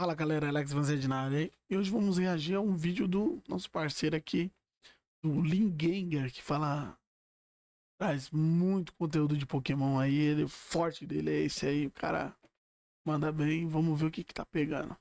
Fala galera, Alex Vanzed na área e hoje vamos reagir a um vídeo do nosso parceiro aqui, do Linganger, que traz muito conteúdo de Pokémon aí, o forte dele é esse aí, o cara manda bem, vamos ver o que tá pegando,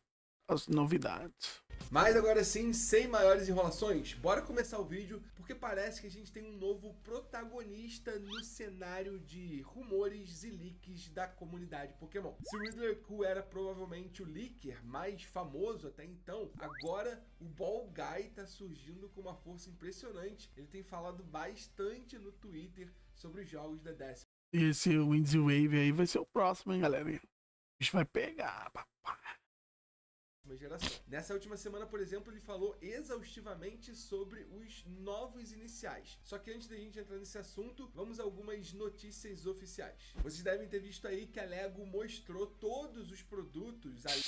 as novidades. Mas agora sim, sem maiores enrolações, bora começar o vídeo, porque parece que a gente tem um novo protagonista no cenário de rumores e leaks da comunidade Pokémon. Se o Riddler era provavelmente o leaker mais famoso até então, agora o Ball Guy tá surgindo com uma força impressionante. Ele tem falado bastante no Twitter sobre os jogos da 10ª E esse Windsy Wave aí vai ser o próximo, hein galera? A gente vai pegar, papai. geração. Nessa última semana, por exemplo, ele falou exaustivamente sobre os novos iniciais. Só que antes da gente entrar nesse assunto, vamos a algumas notícias oficiais. Vocês devem ter visto aí que a Lego mostrou todos os produtos aí.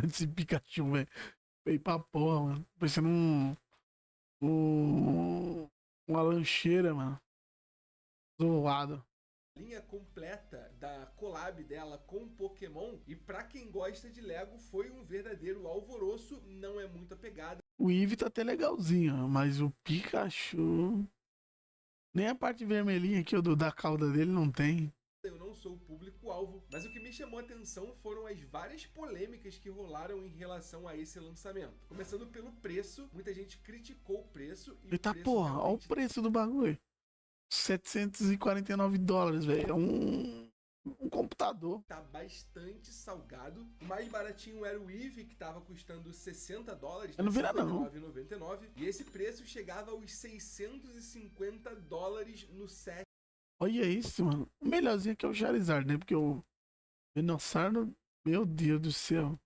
Esse Pikachu, velho, veio pra porra, mano. Parecendo uma lancheira, mano. Zoado. Linha completa da collab dela com Pokémon, e pra quem gosta de Lego foi um verdadeiro alvoroço, não é muito apegada. O Eevee tá até legalzinho, mas o Pikachu... Nem a parte vermelhinha aqui da cauda dele não tem. Eu não sou o público-alvo, mas o que me chamou a atenção foram as várias polêmicas que rolaram em relação a esse lançamento. Começando pelo preço, muita gente criticou o preço e Eita o preço porra, olha o realmente preço do bagulho. $749, velho. É um computador. tá bastante salgado. O mais baratinho era o Eevee, que tava custando $60, Eu não vi nada, não. R$59,99, e esse preço chegava aos $650 no set. Olha isso, mano. O melhorzinho aqui é o Charizard, né? Porque o Venossauro, meu Deus do céu.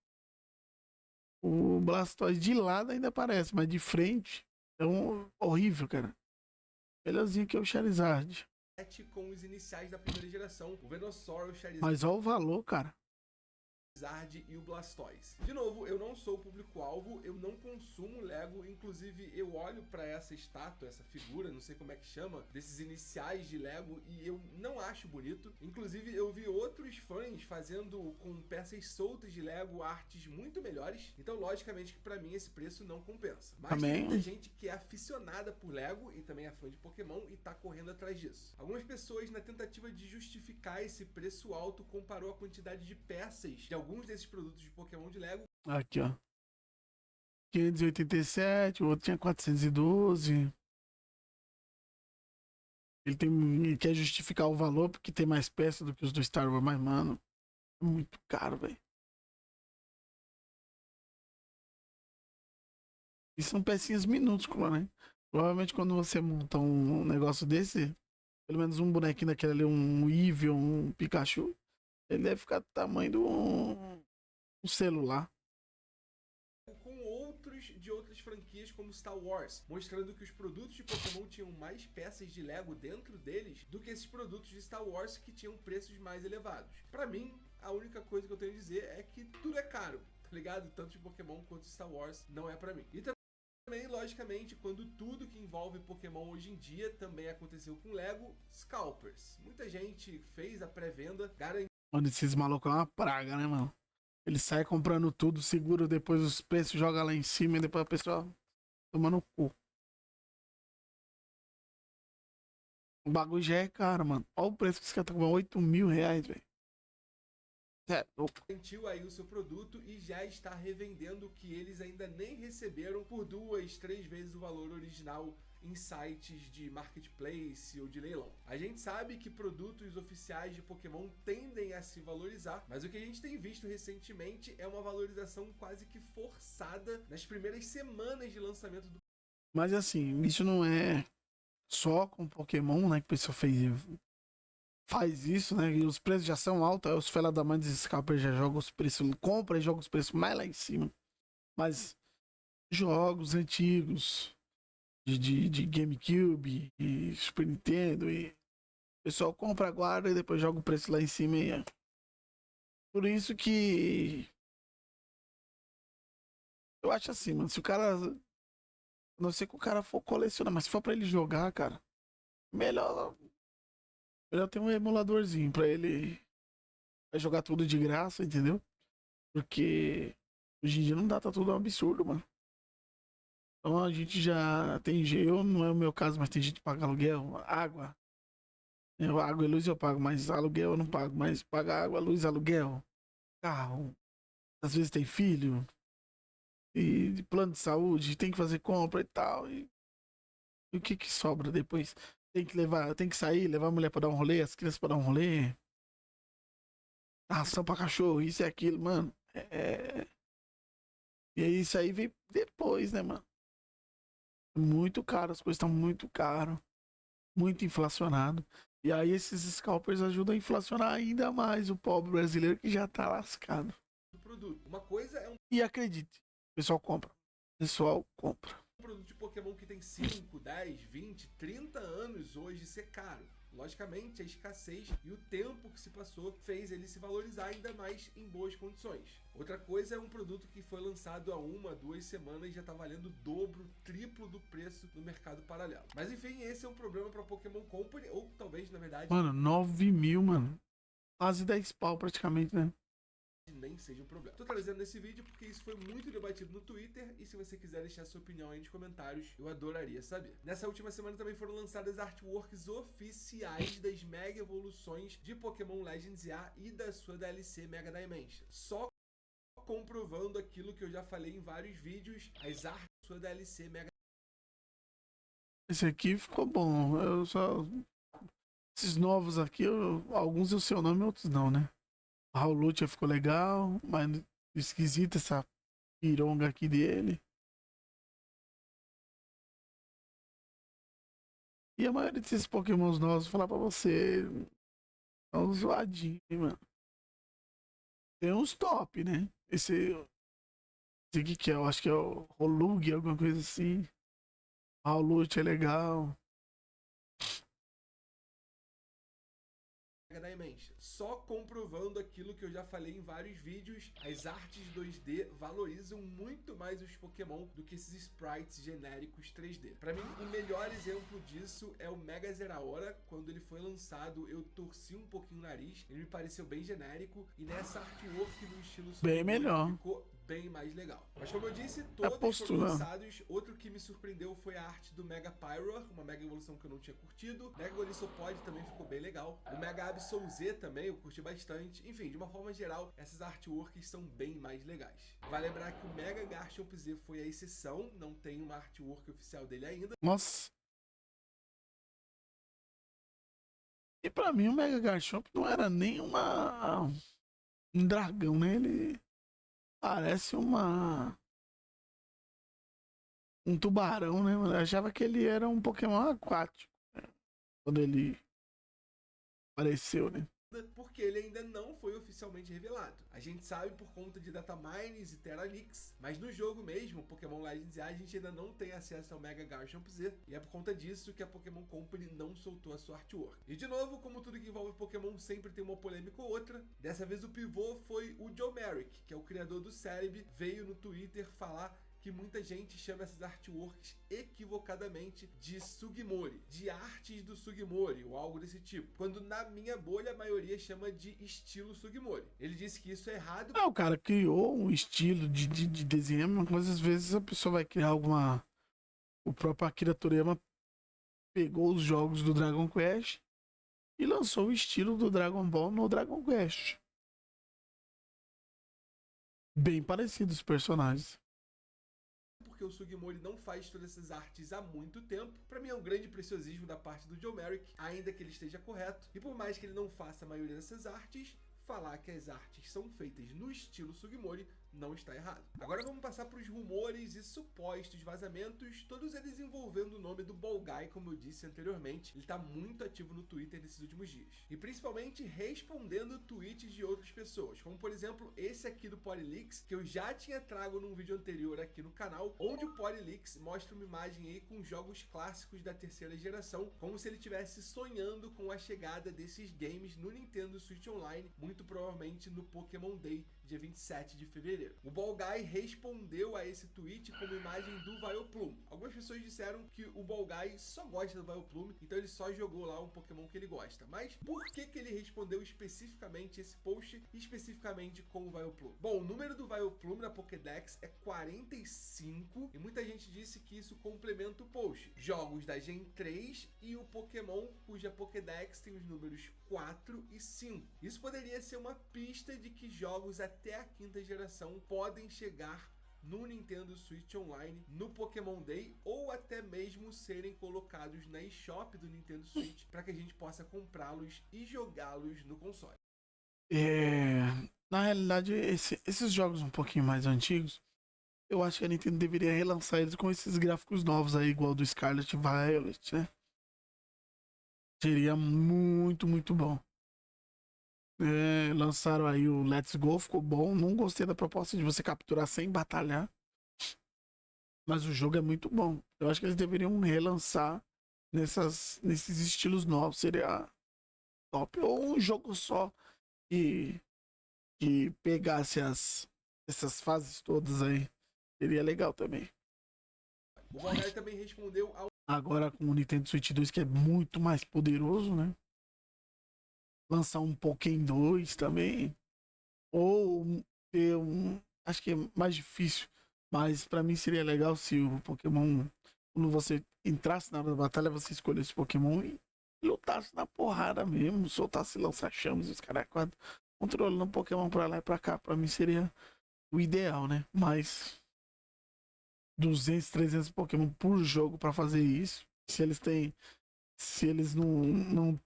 O Blastoise de lado ainda aparece, mas de frente é horrível, cara. O melhorzinho aqui é o Charizard. Com os iniciais da primeira geração, o Venusaur, o Charizard Mas olha o valor, cara. e o Blastoise. De novo, eu não sou o público-alvo, eu não consumo Lego, inclusive eu olho pra essa estátua, essa figura, não sei como é que chama, desses iniciais de Lego, e eu não acho bonito. Inclusive eu vi outros fãs fazendo com peças soltas de Lego artes muito melhores, então logicamente que pra mim esse preço não compensa. Mas Também. tem muita gente que é aficionada por Lego e também é fã de Pokémon e tá correndo atrás disso. Algumas pessoas, na tentativa de justificar esse preço alto, comparou a quantidade de peças de alguns desses produtos de Pokémon de Lego. Aqui, ó. 587, o outro tinha 412. Ele quer justificar o valor porque tem mais peças do que os do Star Wars, mas, mano, é muito caro, velho. E são pecinhas minúsculas, né? Provavelmente quando você monta um negócio desse, pelo menos um bonequinho daquele ali, um Eevee, um Pikachu, ele deve ficar do tamanho de um celular. Com outros de outras franquias como Star Wars, mostrando que os produtos de Pokémon tinham mais peças de Lego dentro deles do que esses produtos de Star Wars que tinham preços mais elevados. Pra mim, a única coisa que eu tenho a dizer é que tudo é caro, tá ligado? Tanto de Pokémon quanto de Star Wars não é pra mim. E também, logicamente, quando tudo que envolve Pokémon hoje em dia também aconteceu com Lego, Scalpers. Muita gente fez a pré-venda, garantindo. Mano, esses malucos é uma praga, né, mano? Ele sai comprando tudo, segura depois os preços, joga lá em cima e depois a pessoa toma no cu. O bagulho já é caro, mano. Olha o preço que esse cara tá cobrando, R$8.000, velho. É louco. Garantiu aí o seu produto e já está revendendo o que eles ainda nem receberam por 2, 3 vezes o valor original em sites de marketplace ou de leilão. A gente sabe que produtos oficiais de Pokémon tendem a se valorizar, mas o que a gente tem visto recentemente é uma valorização quase que forçada nas primeiras semanas de lançamento do. Mas assim, isso não é só com Pokémon, né? Que o pessoal faz isso, né? E os preços já são altos, aí os fela da mãe desses scalpers já jogam os preços, compra e joga os preços mais lá em cima. Mas jogos antigos de GameCube e Super Nintendo e o pessoal compra, guarda e depois joga o preço lá em cima e é. Por isso que eu acho assim, mano, se o cara, a não sei que o cara for colecionar, mas se for pra ele jogar, cara, melhor ter um emuladorzinho pra ele jogar tudo de graça, entendeu? Porque hoje em dia não dá, tá tudo um absurdo, mano. Então a gente já tem eu não é o meu caso, mas tem gente que paga aluguel, água. Água e luz eu pago, mas aluguel eu não pago. Mas paga água, luz, aluguel, carro. Às vezes tem filho e de plano de saúde, tem que fazer compra e tal. E o que que sobra depois? Tem que levar, tem que sair, levar a mulher pra dar um rolê, as crianças pra dar um rolê, ração pra cachorro, isso e aquilo, mano. E aí isso aí vem depois, né, mano? Muito caro, as coisas estão muito caro, muito inflacionado. E aí esses scalpers ajudam a inflacionar ainda mais o pobre brasileiro que já tá lascado. Do produto. Uma coisa é um E acredite, o pessoal compra. O pessoal compra. produto de Pokémon que tem 5, 10, 20, 30 anos hoje ser caro. Logicamente, a escassez e o tempo que se passou fez ele se valorizar ainda mais em boas condições. Outra coisa é um produto que foi lançado há 1, 2 semanas e já está valendo o dobro, triplo do preço no mercado paralelo. Mas enfim, esse é um problema para Pokémon Company, ou talvez, na verdade, Mano, 9 mil, mano. Quase 10 pau praticamente, né? nem seja um problema. Tô trazendo nesse vídeo porque isso foi muito debatido no Twitter e se você quiser deixar sua opinião aí nos comentários, eu adoraria saber. Nessa última semana também foram lançadas artworks oficiais das Mega Evoluções de Pokémon Legends A e da sua DLC Mega Dimension. Só comprovando aquilo que eu já falei em vários vídeos, as artes da sua DLC Mega. Esse aqui ficou bom. Eu só. Esses novos aqui, alguns eu sei o nome, outros não, né? O Raulutia ficou legal, mas esquisita essa pironga aqui dele. E a maioria desses pokémons novos, vou falar pra você, é um zoadinho, hein, mano. Tem uns top, né? Esse aqui que é, eu acho que é o Rolug, alguma coisa assim. Raulutia é legal. Mega Dimension. Só comprovando aquilo que eu já falei em vários vídeos, as artes 2D valorizam muito mais os Pokémon do que esses sprites genéricos 3D. Pra mim, o melhor exemplo disso é o Mega Zeraora. Quando ele foi lançado, eu torci um pouquinho o nariz, ele me pareceu bem genérico, e nessa artwork no estilo Bem melhor. ficou bem mais legal. Mas como eu disse, A todos foram postura. lançados. Outro que me surpreendeu foi a arte do Mega Pyroar, uma Mega Evolução que eu não tinha curtido. Mega Golisopod também ficou bem legal. O Mega Absol Z também eu curti bastante. Enfim, de uma forma geral, essas artworks são bem mais legais. Vale lembrar que o Mega Garchomp Z foi a exceção, não tem uma artwork oficial dele ainda. Nossa. E pra mim o Mega Garchomp não era nem um dragão, né? Ele parece um tubarão, né, mano? Eu achava que ele era um Pokémon aquático, né? Quando ele apareceu, né? Porque ele ainda não foi oficialmente revelado. A gente sabe por conta de datamines e Teraleaks, mas no jogo mesmo, Pokémon Legends A, gente ainda não tem acesso ao Mega Garchomp Z, e é por conta disso que a Pokémon Company não soltou a sua artwork. E de novo, como tudo que envolve Pokémon sempre tem uma polêmica ou outra, dessa vez o pivô foi o Joe Merrick, que é o criador do Celebi, veio no Twitter falar que muita gente chama essas artworks equivocadamente de Sugimori, de artes do Sugimori ou algo desse tipo, quando na minha bolha a maioria chama de estilo Sugimori. Ele disse que isso é errado. O cara criou um estilo de desenho, mas às vezes a pessoa vai criar alguma. O próprio Akira Toriyama pegou os jogos do Dragon Quest e lançou o estilo do Dragon Ball no Dragon Quest. Bem parecidos os personagens. Porque o Sugimori não faz todas essas artes há muito tempo. Pra mim é um grande preciosismo da parte do Joe Merrick, ainda que ele esteja correto. E por mais que ele não faça a maioria dessas artes, falar que as artes são feitas no estilo Sugimori não está errado. Agora vamos passar para os rumores e supostos vazamentos, todos eles envolvendo o nome do Ball Guy, como eu disse anteriormente. Ele está muito ativo no Twitter nesses últimos dias. E principalmente respondendo tweets de outras pessoas, como por exemplo esse aqui do Polyleaks, que eu já tinha trago num vídeo anterior aqui no canal, onde o Polyleaks mostra uma imagem aí com jogos clássicos da terceira geração, como se ele estivesse sonhando com a chegada desses games no Nintendo Switch Online, muito provavelmente no Pokémon Day dia 27 de fevereiro. O Ball Guy respondeu a esse tweet como imagem do Vileplume. Algumas pessoas disseram que o Ball Guy só gosta do Vileplume, então ele só jogou lá um Pokémon que ele gosta. Mas por que ele respondeu especificamente esse post, especificamente com o Vileplume? Bom, o número do Vileplume na Pokédex é 45 e muita gente disse que isso complementa o post. Jogos da Gen 3 e o Pokémon cuja Pokédex tem os números 4 e 5. Isso poderia ser uma pista de que jogos até a 5ª geração podem chegar no Nintendo Switch Online, no Pokémon Day, ou até mesmo serem colocados na eShop do Nintendo Switch para que a gente possa comprá-los e jogá-los no console. Na realidade, esses jogos um pouquinho mais antigos, eu acho que a Nintendo deveria relançar eles com esses gráficos novos aí, igual do Scarlet Violet, né? Seria muito, muito bom. Lançaram aí o Let's Go, ficou bom. Não gostei da proposta de você capturar sem batalhar. Mas o jogo é muito bom. Eu acho que eles deveriam relançar nesses estilos novos. Seria top. Ou um jogo só que pegasse essas fases todas aí. Seria legal também. O Valkyrie também respondeu ao... Agora com o Nintendo Switch 2, que é muito mais poderoso, né? Lançar um Pokémon 2 também. Ou ter um... Acho que é mais difícil. Mas pra mim seria legal se o Pokémon... Quando você entrasse na hora da batalha, você escolhesse o Pokémon e lutasse na porrada mesmo. Soltasse lança-chamas e os caras controlando o Pokémon pra lá e pra cá. Pra mim seria o ideal, né? Mas 200, 300 Pokémon por jogo pra fazer isso. Se eles não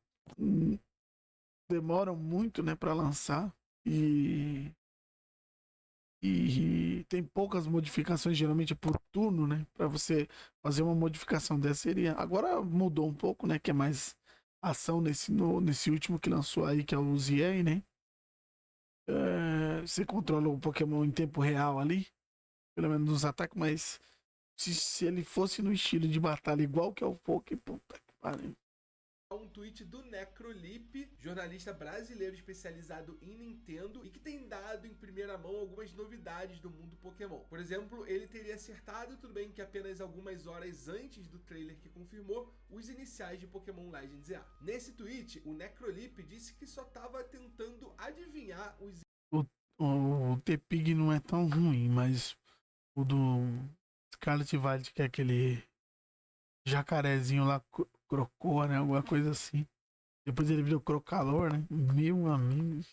demoram muito, né, para lançar e tem poucas modificações, geralmente por turno, né, para você fazer uma modificação dessa seria. Agora mudou um pouco, né, que é mais ação nesse último que lançou aí, que é o ZA, né? Você controla o Pokémon em tempo real ali, pelo menos nos ataques, mas se ele fosse no estilo de batalha igual que é o Poké, puta que pariu. Um tweet do Necrolip, jornalista brasileiro especializado em Nintendo e que tem dado em primeira mão algumas novidades do mundo Pokémon. Por exemplo, ele teria acertado, tudo bem que apenas algumas horas antes do trailer que confirmou, os iniciais de Pokémon Legends EA. Nesse tweet, o Necrolip disse que só estava tentando adivinhar os... O T-Pig não é tão ruim, mas o do Scarlet Violet, que é aquele jacarezinho lá, Crocô, né? Alguma coisa assim. Depois ele virou Crocalor, né? Meu amigo.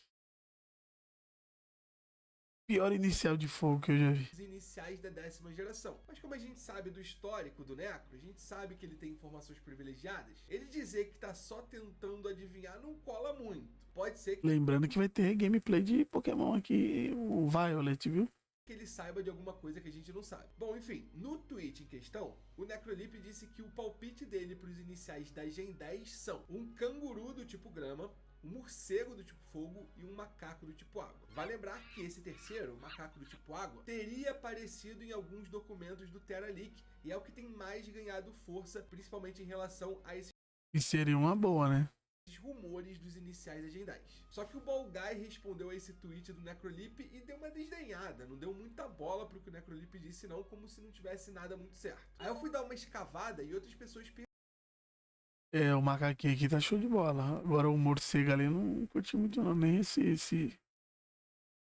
Pior inicial de fogo que eu já vi. Os iniciais da 10ª geração. Mas como a gente sabe do histórico do Necro, a gente sabe que ele tem informações privilegiadas, ele dizer que tá só tentando adivinhar não cola muito. Pode ser que... Lembrando que vai ter gameplay de Pokémon aqui, o Violet, viu? Que ele saiba de alguma coisa que a gente não sabe. Bom, enfim, no tweet em questão, o Necrolip disse que o palpite dele para os iniciais da Gen 10 são um canguru do tipo grama, um morcego do tipo fogo e um macaco do tipo água. Vale lembrar que esse terceiro, o macaco do tipo água, teria aparecido em alguns documentos do TerraLeak e é o que tem mais ganhado força, principalmente em relação a esses... E seria uma boa, né? rumores dos iniciais da Gen 10. Só que o Ball Guy respondeu a esse tweet do Necrolip e deu uma desdenhada, não deu muita bola pro que o Necrolip disse não, como se não tivesse nada muito certo. Aí eu fui dar uma escavada e outras pessoas... O macaquinho aqui tá show de bola. Agora o morcego ali não curti muito não, nem esse...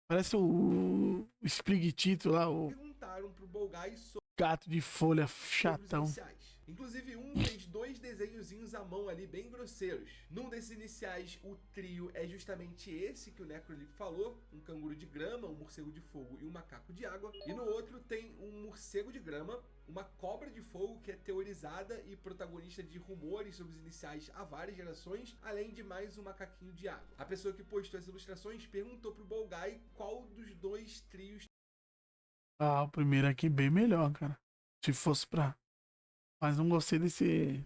Parece o Sprigatito lá, o... Perguntaram pro Ball Guy sobre gato de folha chatão. Inclusive, um fez 2 desenhozinhos à mão ali, bem grosseiros. Num desses iniciais, o trio é justamente esse que o Necrolip falou, um canguru de grama, um morcego de fogo e um macaco de água. E no outro tem um morcego de grama, uma cobra de fogo que é teorizada e protagonista de rumores sobre os iniciais há várias gerações, além de mais um macaquinho de água. A pessoa que postou as ilustrações perguntou pro Ball Guy qual dos 2 trios... O primeiro aqui bem melhor, cara. Se fosse pra... Mas não gostei desse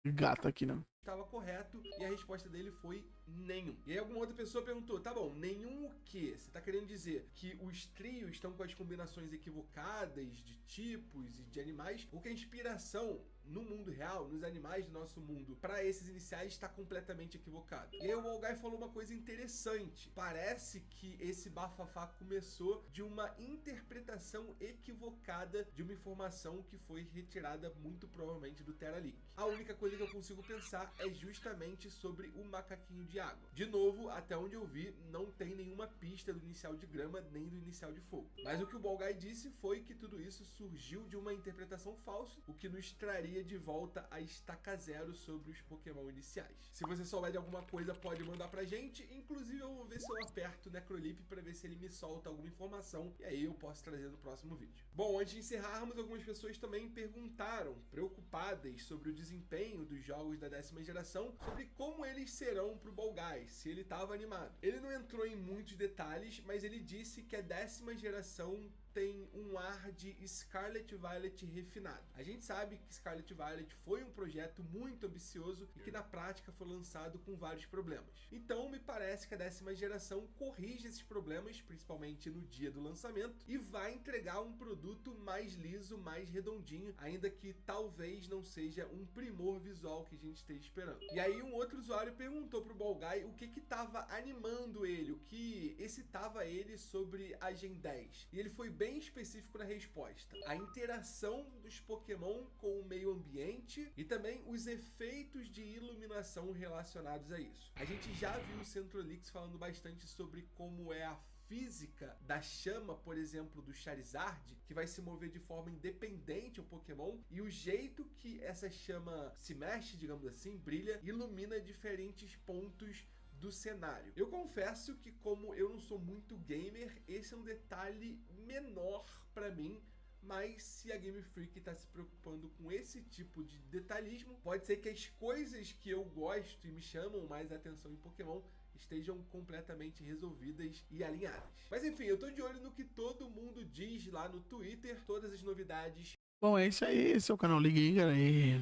gato aqui, não. Estava correto e a resposta dele foi nenhum. E aí alguma outra pessoa perguntou, tá bom, nenhum o quê? Você tá querendo dizer que os trios estão com as combinações equivocadas de tipos e de animais, ou que a inspiração no mundo real, nos animais do nosso mundo, para esses iniciais está completamente equivocado. E aí o Wallguy falou uma coisa interessante. Parece que esse bafafá começou de uma interpretação equivocada de uma informação que foi retirada muito provavelmente do TerraLeak. A única coisa que eu consigo pensar é justamente sobre o macaquinho de água. De novo, até onde eu vi, não tem nenhuma pista do inicial de grama nem do inicial de fogo. Mas o que o Wallguy disse foi que tudo isso surgiu de uma interpretação falsa, o que nos traria de volta a estaca zero sobre os Pokémon iniciais. Se você souber de alguma coisa, pode mandar pra gente. Inclusive, eu vou ver se eu aperto o Necrolip pra ver se ele me solta alguma informação, e aí eu posso trazer no próximo vídeo. Bom, antes de encerrarmos, algumas pessoas também perguntaram, preocupadas sobre o desempenho dos jogos da 10ª geração, sobre como eles serão pro Wallguy, se ele estava animado. Ele não entrou em muitos detalhes, mas ele disse que a 10ª geração tem um ar de Scarlet Violet refinado. A gente sabe que Scarlet Violet foi um projeto muito ambicioso e que na prática foi lançado com vários problemas. Então me parece que a 10ª geração corrige esses problemas, principalmente no dia do lançamento, e vai entregar um produto mais liso, mais redondinho, ainda que talvez não seja um primor visual que a gente esteja esperando. E aí um outro usuário perguntou pro Wallguy o que estava animando ele, o que excitava ele sobre a Gen 10. E ele foi bem específico na resposta. A interação dos Pokémon com o meio ambiente e também os efeitos de iluminação relacionados a isso. A gente já viu o Centrolix falando bastante sobre como é a física da chama, por exemplo, do Charizard, que vai se mover de forma independente ao Pokémon, e o jeito que essa chama se mexe, digamos assim, brilha, ilumina diferentes pontos do cenário. Eu confesso que, como eu não sou muito gamer, esse é um detalhe menor pra mim, mas se a Game Freak está se preocupando com esse tipo de detalhismo, pode ser que as coisas que eu gosto e me chamam mais atenção em Pokémon estejam completamente resolvidas e alinhadas. Mas enfim, eu tô de olho no que todo mundo diz lá no Twitter, todas as novidades. Bom, é isso aí. Esse é o canal Ligue, galera. E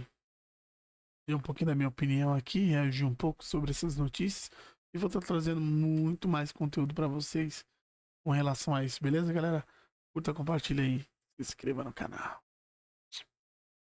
dei um pouquinho da minha opinião aqui, reagir um pouco sobre essas notícias. E vou estar trazendo muito mais conteúdo para vocês com relação a isso, beleza, galera? Curta, compartilha aí, se inscreva no canal.